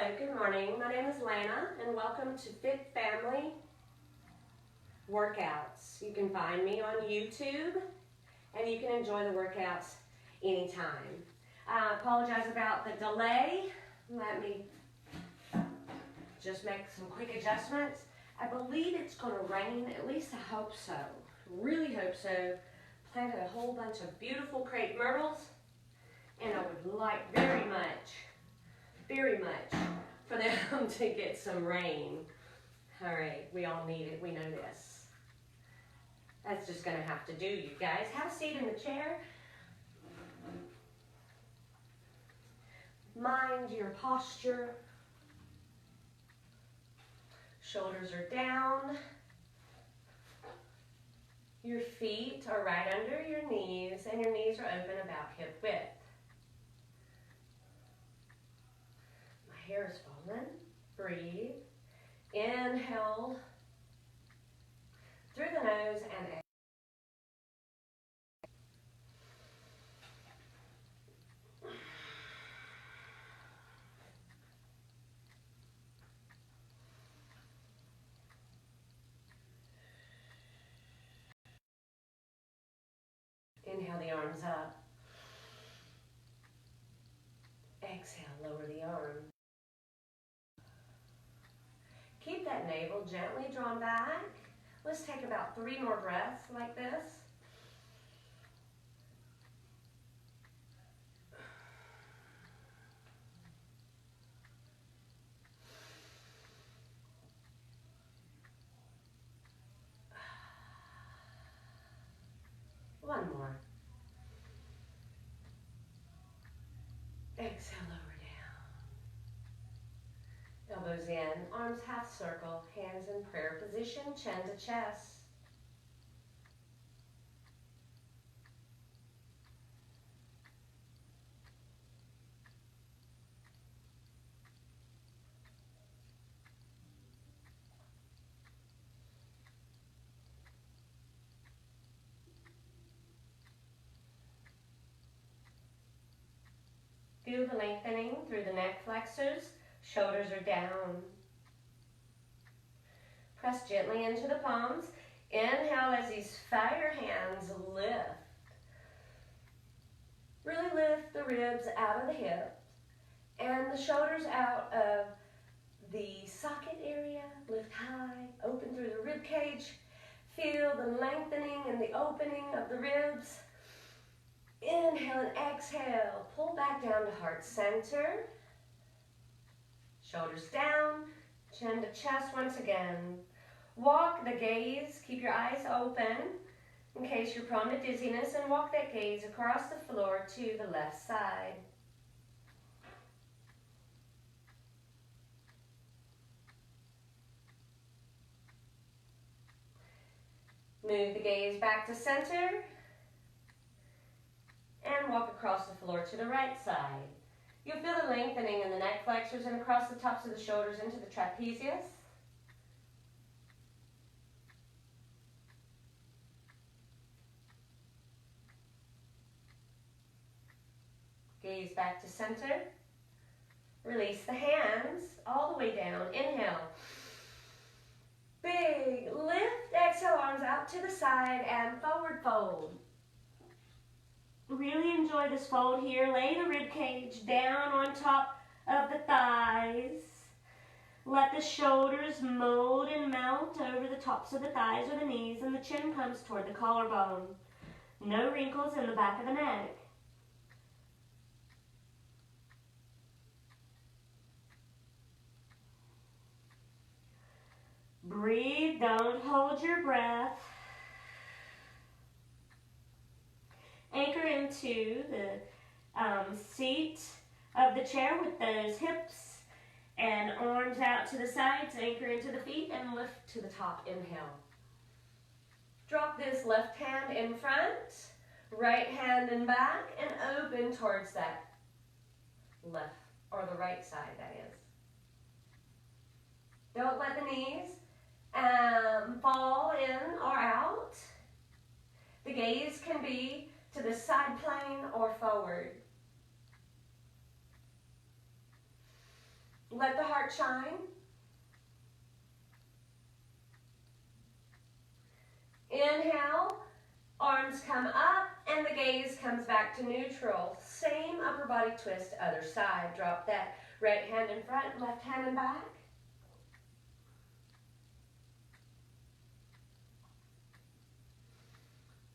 Hello, good morning. My name is Lana and welcome to Fit Family Workouts. You can find me on YouTube and you can enjoy the workouts anytime. I apologize about the delay. Let me just make some quick adjustments. I believe it's going to rain, at least I hope so. Really hope so. Planted a whole bunch of beautiful crepe myrtles and I would like very much for them to get some rain. All right, we all need it, we know this. That's just gonna have to do, you guys. Have a seat in the chair. Mind your posture. Shoulders are down. Your feet are right under your knees and your knees are open about hip width. Hair is falling. Breathe. Inhale through the nose and exhale. Inhale the arms up. Exhale, lower the arms. Keep that navel gently drawn back. Let's take about 3 more breaths like this. One more. Exhale, lower down. Elbows in, arms half circle, hands in prayer position, chin to chest. Feel the lengthening through the neck flexors. Shoulders are down. Press gently into the palms. Inhale as these fire hands lift. Really lift the ribs out of the hips and the shoulders out of the socket area. Lift high, open through the rib cage. Feel the lengthening and the opening of the ribs. Inhale and exhale. Pull back down to heart center. Shoulders down, chin to chest once again. Walk the gaze, keep your eyes open in case you're prone to dizziness, and walk that gaze across the floor to the left side. Move the gaze back to center and walk across the floor to the right side. You'll feel the lengthening in the neck flexors and across the tops of the shoulders into the trapezius. Gaze back to center. Release the hands all the way down. Inhale. Big lift. Exhale, arms out to the side and forward fold. Really enjoy this fold here. Lay the rib cage down on top of the thighs. Let the shoulders mold and melt over the tops of the thighs or the knees, and the chin comes toward the collarbone. No wrinkles in the back of the neck. Breathe, don't hold your breath. Anchor into the seat of the chair with those hips and arms out to the sides. Anchor into the feet and lift to the top. Inhale. Drop this left hand in front, right hand in back, and open towards that left, or the right side, that is. Don't let the knees fall in or out. The gaze can be to the side plane or forward. Let the heart shine. Inhale, arms come up and the gaze comes back to neutral. Same upper body twist, other side. Drop that right hand in front, left hand in back.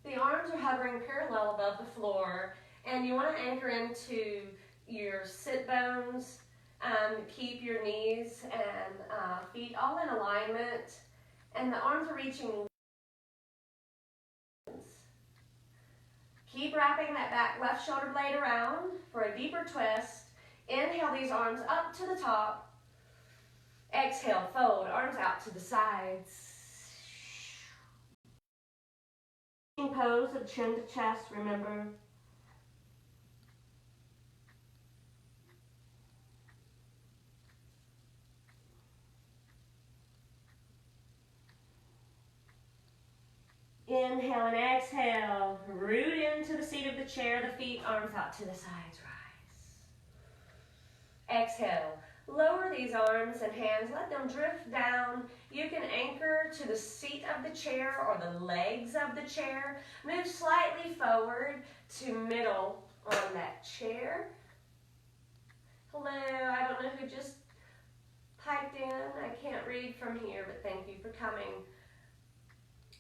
The arms are hovering parallel above the floor, and you want to anchor into your sit bones. Keep your knees and feet all in alignment, and the arms are reaching. Keep wrapping that back left shoulder blade around for a deeper twist. Inhale these arms up to the top. Exhale, fold, arms out to the sides. Pose of chin to chest, remember. Inhale and exhale. Root into the seat of the chair, the feet, arms out to the sides, rise. Exhale. Lower these arms and hands, let them drift down. You can anchor to the seat of the chair or the legs of the chair. Move slightly forward to middle on that chair. Hello, I don't know who just piped in. I can't read from here, but thank you for coming.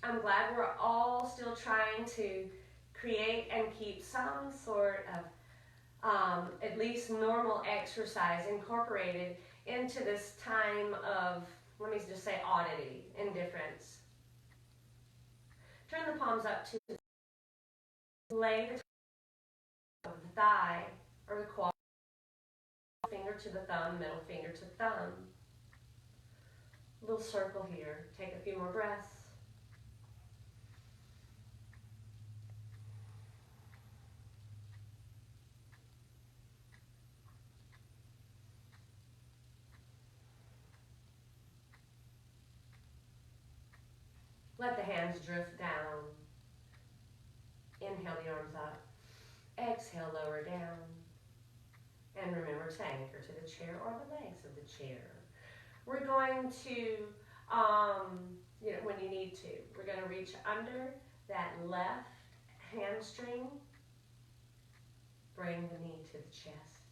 I'm glad we're all still trying to create and keep some sort of at least normal exercise incorporated into this time of, let me just say, oddity, indifference. Turn the palms up to lay the top of the thigh or the quad, finger to the thumb, middle finger to thumb. Little circle here. Take a few more breaths. Let the hands drift down. Inhale the arms up. Exhale, lower down. And remember to anchor to the chair or the legs of the chair. We're going to, when you need to, we're going to reach under that left hamstring. Bring the knee to the chest.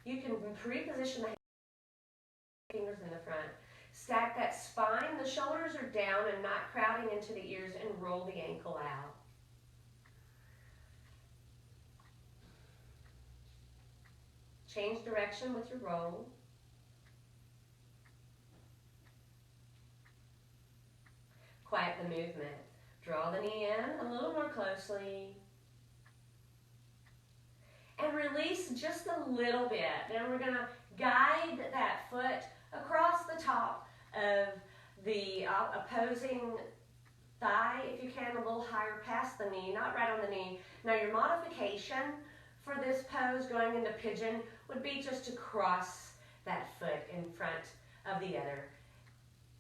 You can reposition the fingers in the front. Stack that spine, the shoulders are down and not crowding into the ears, and roll the ankle out. Change direction with your roll. Quiet the movement. Draw the knee in a little more closely. And release just a little bit. Then we're going to guide that foot across the top of the opposing thigh, if you can, a little higher past the knee, not right on the knee. Now your modification for this pose going into pigeon would be just to cross that foot in front of the other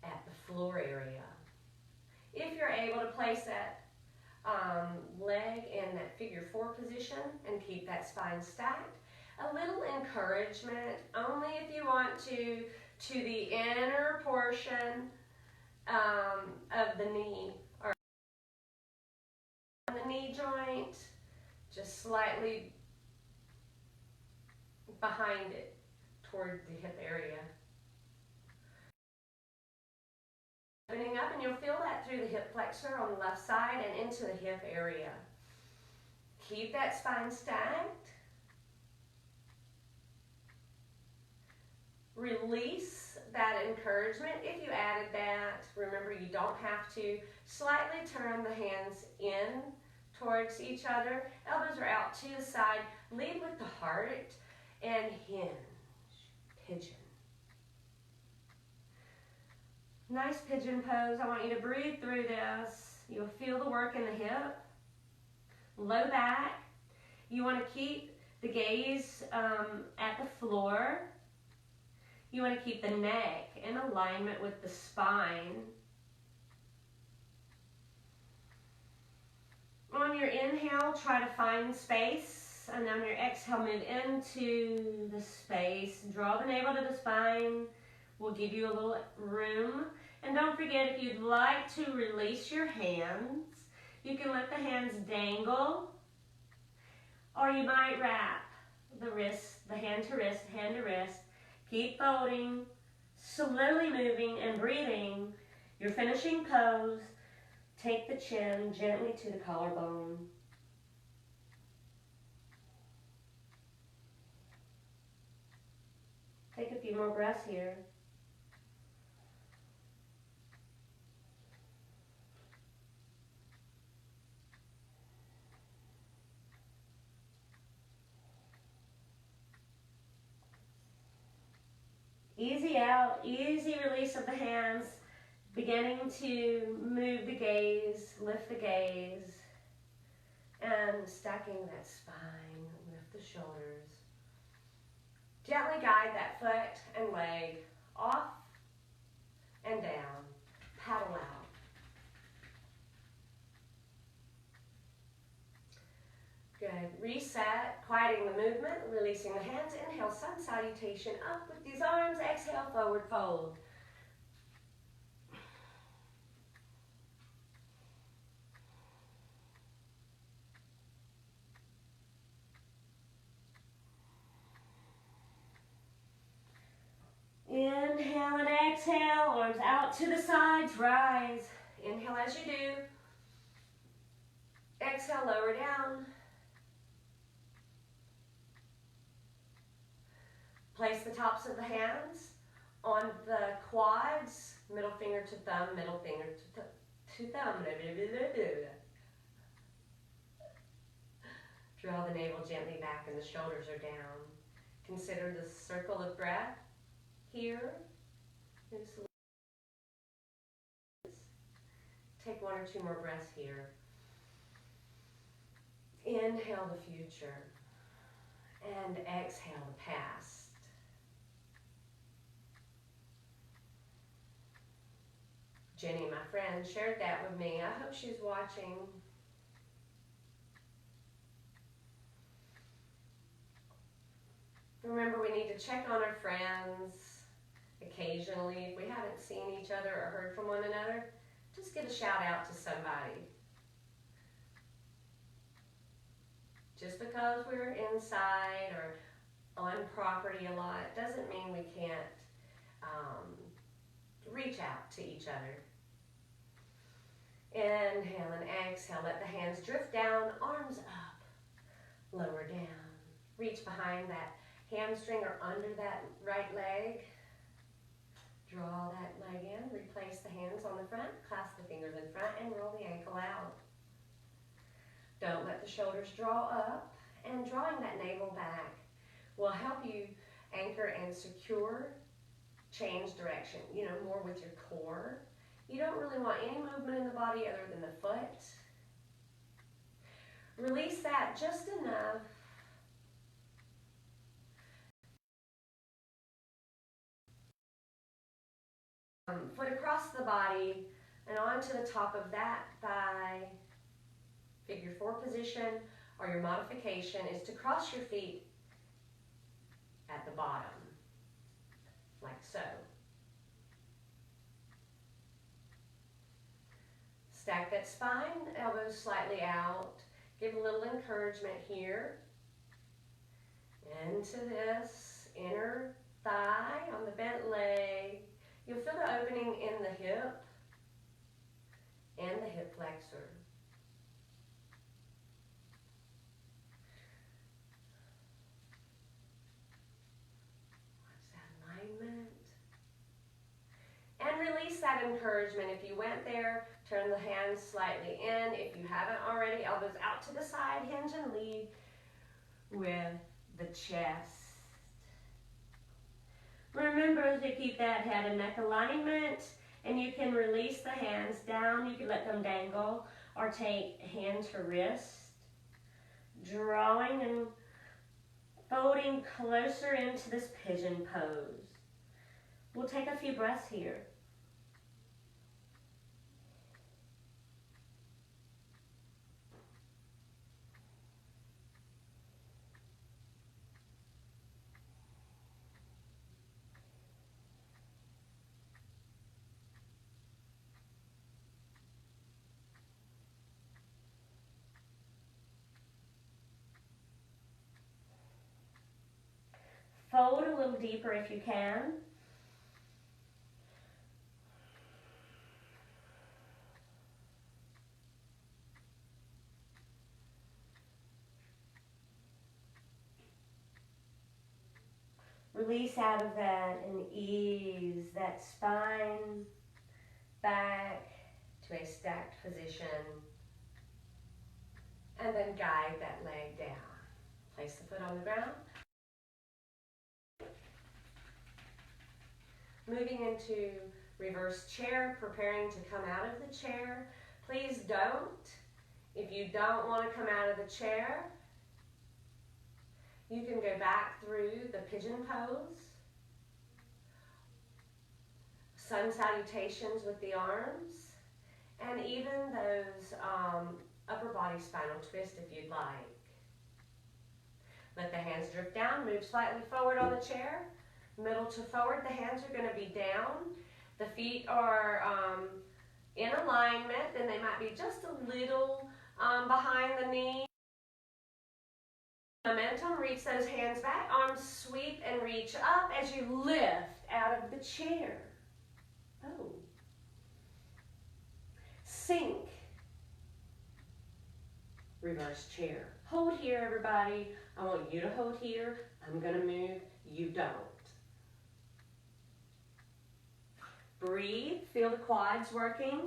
at the floor area. If you're able to place that leg in that figure 4 position and keep that spine stacked, a little encouragement, only if you want to the inner portion of the knee, or the knee joint, just slightly behind it toward the hip area. Opening up, and you'll feel that through the hip flexor on the left side and into the hip area. Keep that spine stacked. Release that encouragement. If you added that, remember you don't have to. Slightly turn the hands in towards each other. Elbows are out to the side. Lead with the heart and hinge. Pigeon. Nice pigeon pose. I want you to breathe through this. You'll feel the work in the hip. Low back. You want to keep the gaze at the floor. You want to keep the neck in alignment with the spine. On your inhale, try to find space relax, and on your exhale, move into the space. Draw the navel to the spine. We'll give you a little room. And don't forget, if you'd like to release your hands, you can let the hands dangle, or you might wrap the wrist, the hand to wrist, hand to wrist. Keep folding, slowly moving and breathing. Your finishing pose. Take the chin gently to the collarbone. Take a few more breaths here. Easy out, easy release of the hands, beginning to move the gaze, lift the gaze, and stacking that spine, lift the shoulders. Gently guide that foot and leg off and down, paddle out. Good. Reset, quieting the movement, releasing the hands. Inhale, sun salutation, up with these arms. Exhale, forward fold. Inhale and exhale, arms out to the sides, rise. Inhale as you do. Exhale, lower down. Place the tops of the hands on the quads, middle finger to thumb, middle finger to thumb. Draw the navel gently back and the shoulders are down. Consider the circle of breath here. Take one or two more breaths here. Inhale the future and exhale the past. Jenny, my friend, shared that with me. I hope she's watching. Remember, we need to check on our friends occasionally. If we haven't seen each other or heard from one another, just give a shout out to somebody. Just because we're inside or on property a lot doesn't mean we can't reach out to each other. Inhale and exhale. Let the hands drift down, arms up, lower down. Reach behind that hamstring or under that right leg. Draw that leg in. Replace the hands on the front. Clasp the fingers in front and roll the ankle out. Don't let the shoulders draw up. And drawing that navel back will help you anchor and secure, change direction, more with your core. You don't really want any movement in the body other than the foot. Release that just enough. Foot across the body and onto the top of that thigh. Figure 4 position, or your modification is to cross your feet at the bottom, like so. Stack that spine, elbows slightly out. Give a little encouragement here. Into this inner thigh on the bent leg. You'll feel the opening in the hip and the hip flexor. Watch that alignment. And release that encouragement. If you went there, turn the hands slightly in. If you haven't already, elbows out to the side, hinge and lead with the chest. Remember to keep that head and neck alignment, and you can release the hands down. You can let them dangle or take hand to wrist, drawing and folding closer into this pigeon pose. We'll take a few breaths here. Fold a little deeper if you can. Release out of that and ease that spine back to a stacked position. And then guide that leg down. Place the foot on the ground. Moving into reverse chair, preparing to come out of the chair. Please don't. If you don't want to come out of the chair, you can go back through the pigeon pose. Sun salutations with the arms. And even those upper body spinal twist if you'd like. Let the hands drift down, move slightly forward on the chair. Middle to forward, the hands are going to be down. The feet are in alignment, and they might be just a little behind the knee. Momentum, reach those hands back, arms sweep and reach up as you lift out of the chair. Oh. Sink. Reverse chair. Hold here, everybody. I want you to hold here. I'm going to move. You don't. Breathe. Feel the quads working.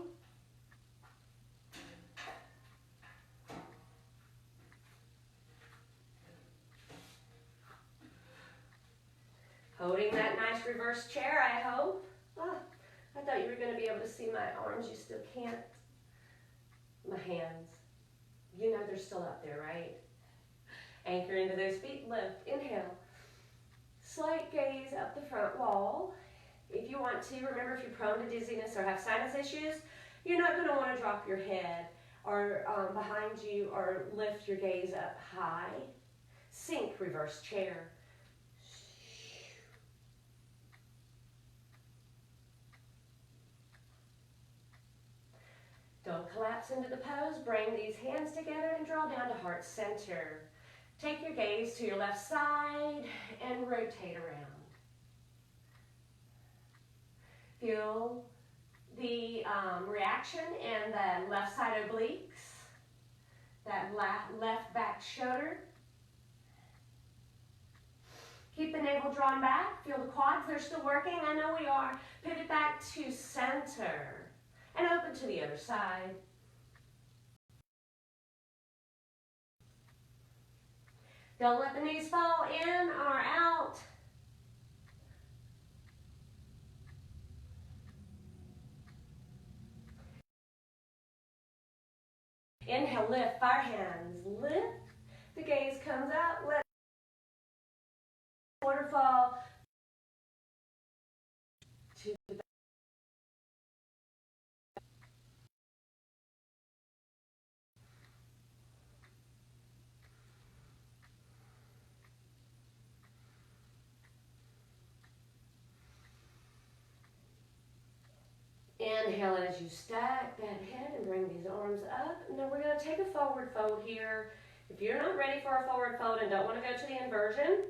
Holding that nice reverse chair, I hope. Oh, I thought you were going to be able to see my arms. You still can't. My hands. You know they're still up there, right? Anchor into those feet. Lift. Inhale. Slight gaze up the front wall. If you want to, remember if you're prone to dizziness or have sinus issues, you're not going to want to drop your head or behind you or lift your gaze up high. Sink, reverse chair. Don't collapse into the pose. Bring these hands together and draw down to heart center. Take your gaze to your left side and rotate around. Feel the reaction in the left side obliques, that left back shoulder. Keep the navel drawn back. Feel the quads, they're still working. I know we are. Pivot back to center and open to the other side. Don't let the knees fall in or out. Inhale, lift, fire hands, lift. The gaze comes up, let the waterfall to the back. Inhale as you stack that head and bring these arms up. Now we're going to take a forward fold here. If you're not ready for a forward fold and don't want to go to the inversion,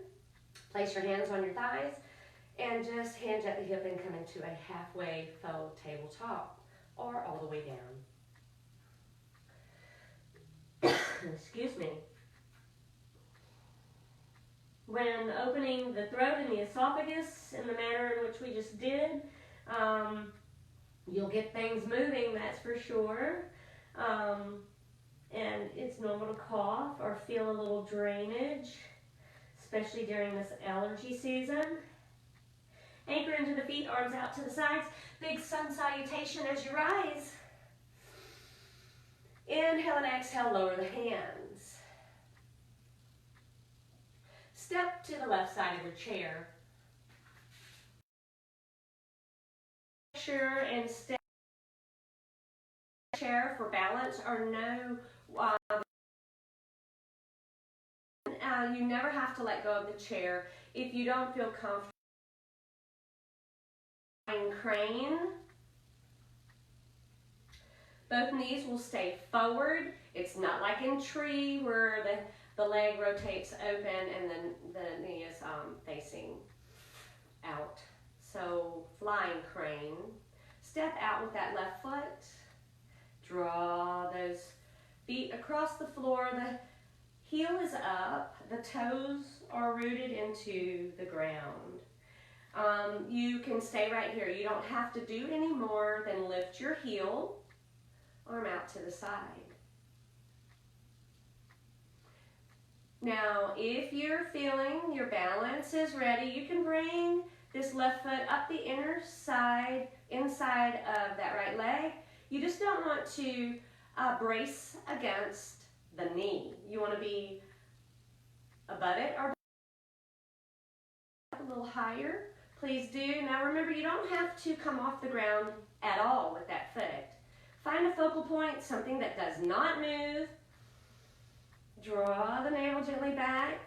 place your hands on your thighs and just hinge at the hip and come into a halfway fold tabletop or all the way down. Excuse me. When opening the throat and the esophagus in the manner in which we just did, you'll get things moving, that's for sure. And it's normal to cough or feel a little drainage, especially during this allergy season. Anchor into the feet, arms out to the sides. Big sun salutation as you rise. Inhale and exhale, lower the hands. Step to the left side of your chair. Sure and stay chair for balance or no. You never have to let go of the chair if you don't feel comfortable. Crane. Both knees will stay forward. It's not like in tree where The leg rotates open and then the knee is facing out. So flying crane. Step out with that left foot. Draw those feet across the floor. The heel is up. The toes are rooted into the ground. You can stay right here. You don't have to do any more than lift your heel, arm out to the side. Now, if you're feeling your balance is ready, you can bring this left foot up the inner side, inside of that right leg. You just don't want to brace against the knee. You want to be above it or a little higher. Please do. Now remember, you don't have to come off the ground at all with that foot. Find a focal point, something that does not move. Draw the navel gently back.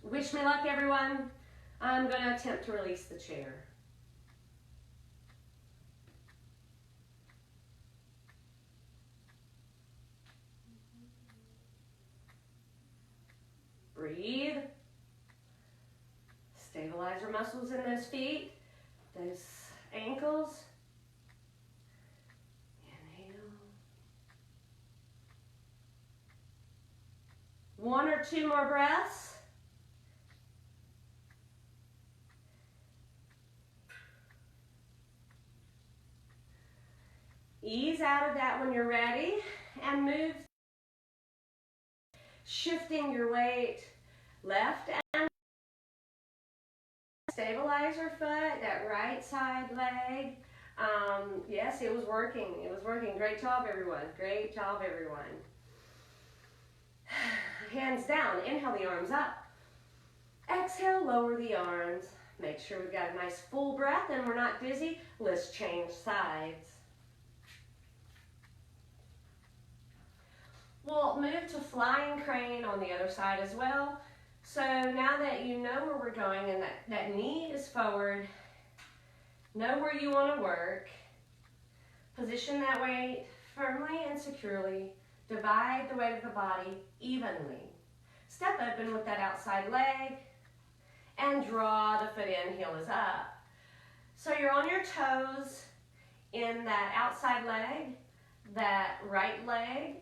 Wish me luck, everyone. I'm going to attempt to release the chair. Breathe. Stabilize your muscles in those feet, those ankles. Inhale. 1 or 2 more breaths. Ease out of that when you're ready and move. Shifting your weight left and stabilize your foot, that right side leg. Yes, it was working. It was working. Great job, everyone. Great job, everyone. Hands down. Inhale the arms up. Exhale, lower the arms. Make sure we've got a nice full breath and we're not dizzy. Let's change sides. We'll move to flying crane on the other side as well. So now that you know where we're going and that knee is forward, know where you want to work, position that weight firmly and securely, divide the weight of the body evenly. Step open with that outside leg and draw the foot in, heel is up. So you're on your toes in that outside leg, that right leg,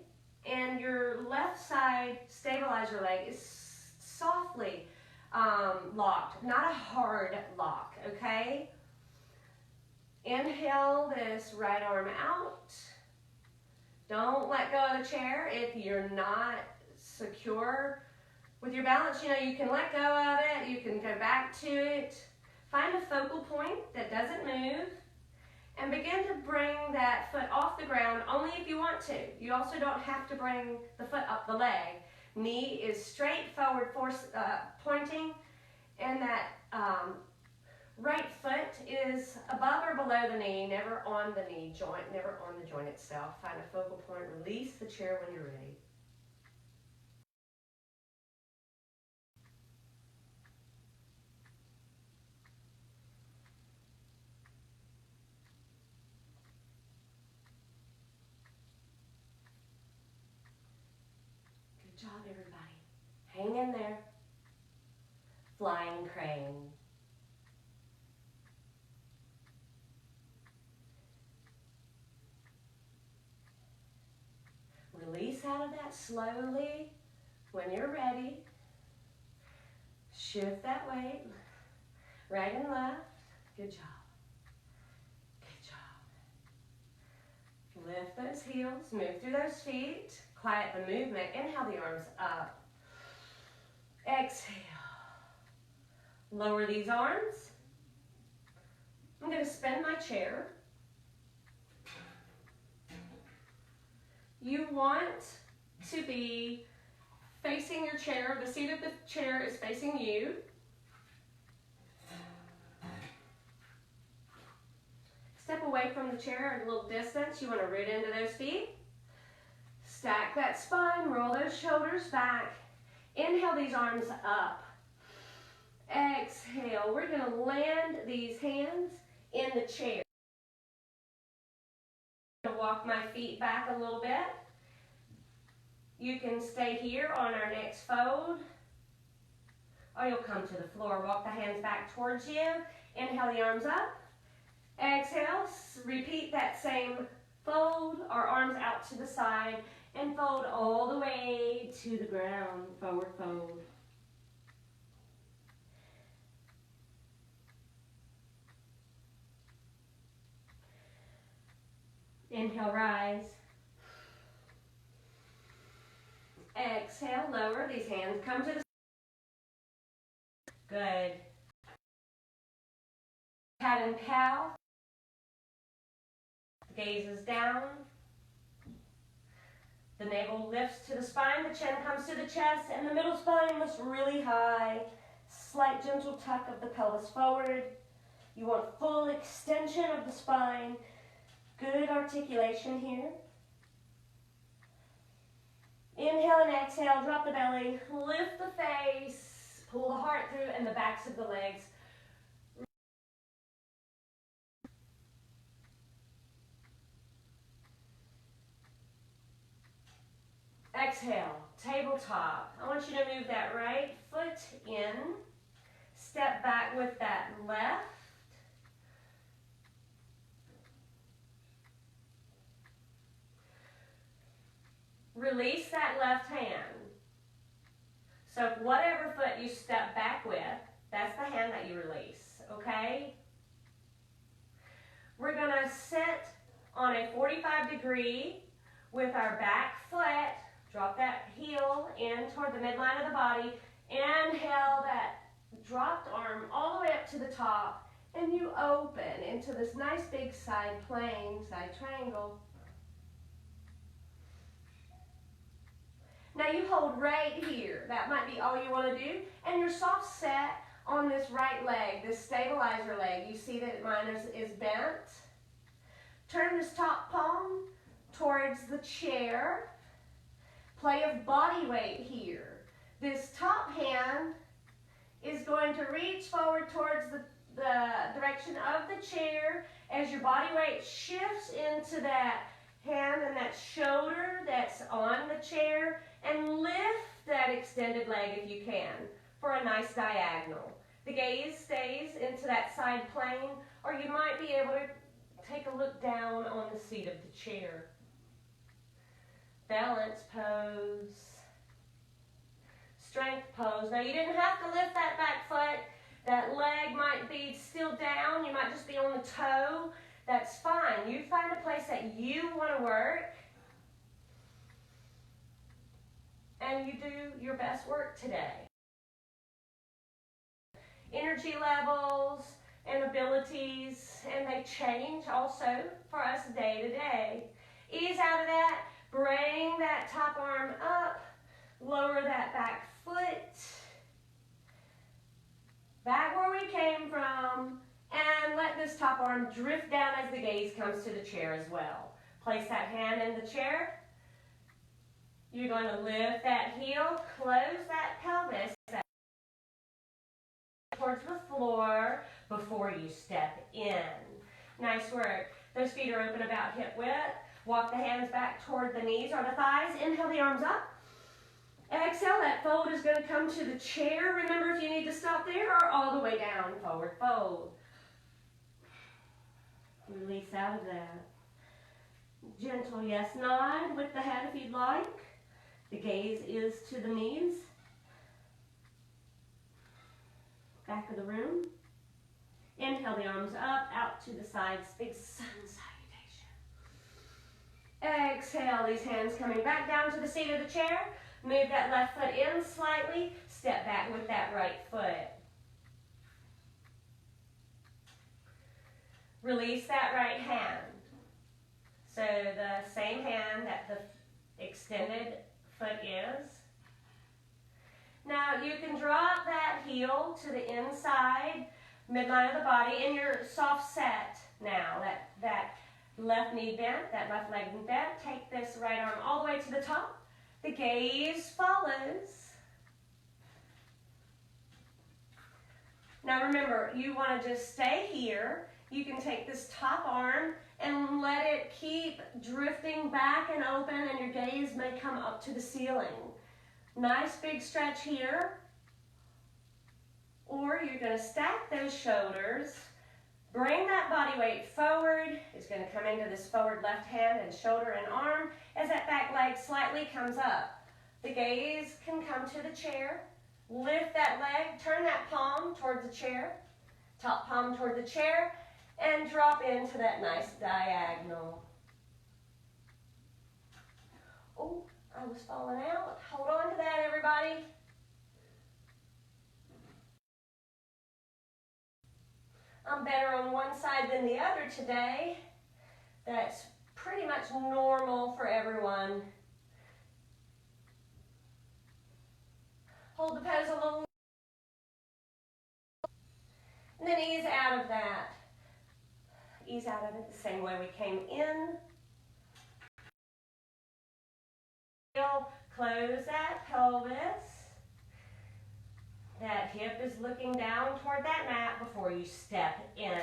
and your left side stabilizer leg is softly locked, not a hard lock, okay? Inhale this right arm out. Don't let go of the chair. If you're not secure with your balance, you can let go of it. You can go back to it. Find a focal point that doesn't move. And begin to bring that foot off the ground only if you want to. You also don't have to bring the foot up the leg. Knee is straight forward, pointing, and that right foot is above or below the knee, never on the knee joint, never on the joint itself. Find a focal point, release the chair when you're ready. Good job, everybody. Hang in there. Flying crane. Release out of that slowly when you're ready. Shift that weight, right and left. Good job. Good job. Lift those heels, move through those feet. Quiet the movement. Inhale the arms up. Exhale. Lower these arms. I'm going to spin my chair. You want to be facing your chair. The seat of the chair is facing you. Step away from the chair a little distance. You want to root into those feet. Stack that spine, roll those shoulders back. Inhale these arms up. Exhale. We're going to land these hands in the chair. I'm going to walk my feet back a little bit. You can stay here on our next fold, or you'll come to the floor. Walk the hands back towards you. Inhale the arms up. Exhale, repeat that same fold, our arms out to the side, and fold all the way to the ground, forward fold. Inhale, rise. Exhale, lower. These hands come to the good. Cat and cow. Gaze is down. The navel lifts to the spine, the chin comes to the chest, and the middle spine lifts really high. Slight gentle tuck of the pelvis forward. You want full extension of the spine. Good articulation here. Inhale and exhale, drop the belly, lift the face, pull the heart through and the backs of the legs. Exhale, tabletop. I want you to move that right foot in, step back with that left. Release that left hand. So whatever foot you step back with, that's the hand that you release, okay? We're gonna sit on a 45-degree with our back foot. Drop that heel in toward the midline of the body. Inhale that dropped arm all the way up to the top, and you open into this nice big side plane, side triangle. Now you hold right here. That might be all you want to do. And you're soft set on this right leg, this stabilizer leg. You see that mine is bent. Turn this top palm towards the chair. Play of body weight here. This top hand is going to reach forward towards the direction of the chair as your body weight shifts into that hand and that shoulder that's on the chair, and lift that extended leg if you can for a nice diagonal. The gaze stays into that side plane, or you might be able to take a look down on the seat of the chair. Balance pose. Strength pose. Now you didn't have to lift that back foot. That leg might be still down. You might just be on the toe. That's fine. You find a place that you want to work, and you do your best work today. Energy levels and abilities, and they change also for us day to day. Ease out of that. Bring that top arm up. Lower that back foot. Back where we came from. And let this top arm drift down as the gaze comes to the chair as well. Place that hand in the chair. You're going to lift that heel, close that pelvis towards the floor before you step in. Nice work. Those feet are open about hip width. Walk the hands back toward the knees or the thighs. Inhale the arms up. Exhale, that fold is going to come to the chair. Remember, if you need to stop there, or all the way down, forward fold. Release out of that. Gentle yes nod with the head if you'd like. The gaze is to the knees. Back of the room. Inhale the arms up, out to the sides. Big sun salutation. Exhale, these hands coming back down to the seat of the chair. Move that left foot in slightly. Step back with that right foot. Release that right hand. So the same hand that the extended foot is. Now you can drop that heel to the inside, midline of the body, and you're soft set now. That left knee bent, that left leg bent. Take this right arm all the way to the top. The gaze follows. Now remember, you want to just stay here You can take this top arm and let it keep drifting back and open, and your gaze may come up to the ceiling. Nice big stretch here. Or you're going to stack those shoulders, bring that body weight forward. It's going to come into this forward left hand and shoulder and arm as that back leg slightly comes up. The gaze can come to the chair. Lift that leg, turn that palm towards the chair, top palm toward the chair, and drop into that nice diagonal. Oh, I was falling out. Hold on to that, everybody. I'm better on one side than the other today. That's pretty much normal for everyone. Hold the pose a little. And then ease out of that. Ease out of it the same way we came in. Close that pelvis. That hip is looking down toward that mat before you step in.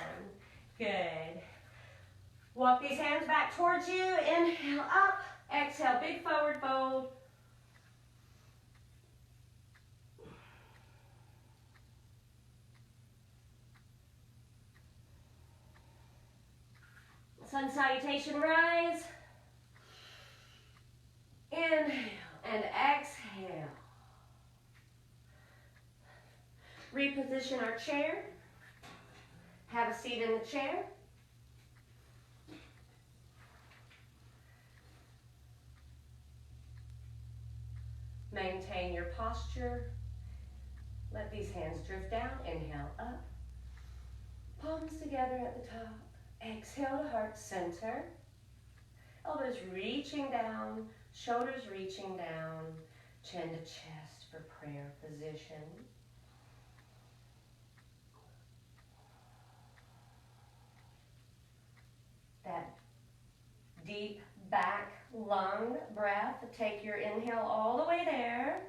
Good. Walk these hands back towards you. Inhale up. Exhale, big forward fold. Sun salutation, rise. Inhale and exhale. Reposition our chair. Have a seat in the chair. Maintain your posture. Let these hands drift down. Inhale up. Palms together at the top. Exhale to heart center. Elbows reaching down. Shoulders reaching down. Chin to chest for prayer position. That deep back lung breath. Take your inhale all the way there.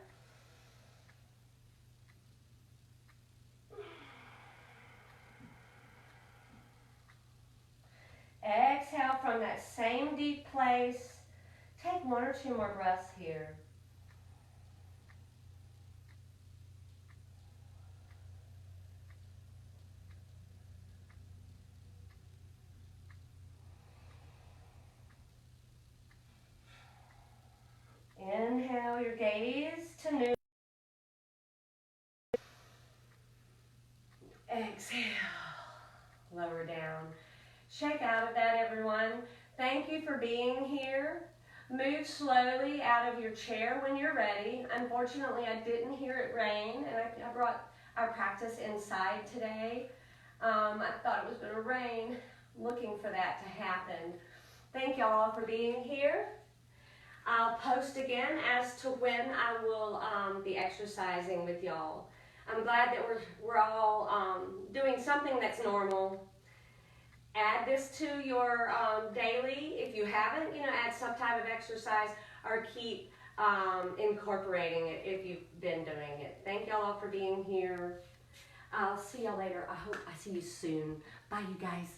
Exhale from that same deep place. Take one or two more breaths here. Inhale your gaze to new. Exhale. Lower down. Shake out of that, everyone. Thank you for being here. Move slowly out of your chair when you're ready. Unfortunately, I didn't hear it rain, and I brought our practice inside today. I thought it was going to rain. Looking for that to happen. Thank y'all for being here. I'll post again as to when I will be exercising with y'all. I'm glad that we're all doing something that's normal. Add this to your daily. If you haven't, add some type of exercise or keep incorporating it if you've been doing it. Thank y'all all for being here. I'll see y'all later. I hope I see you soon. Bye, you guys.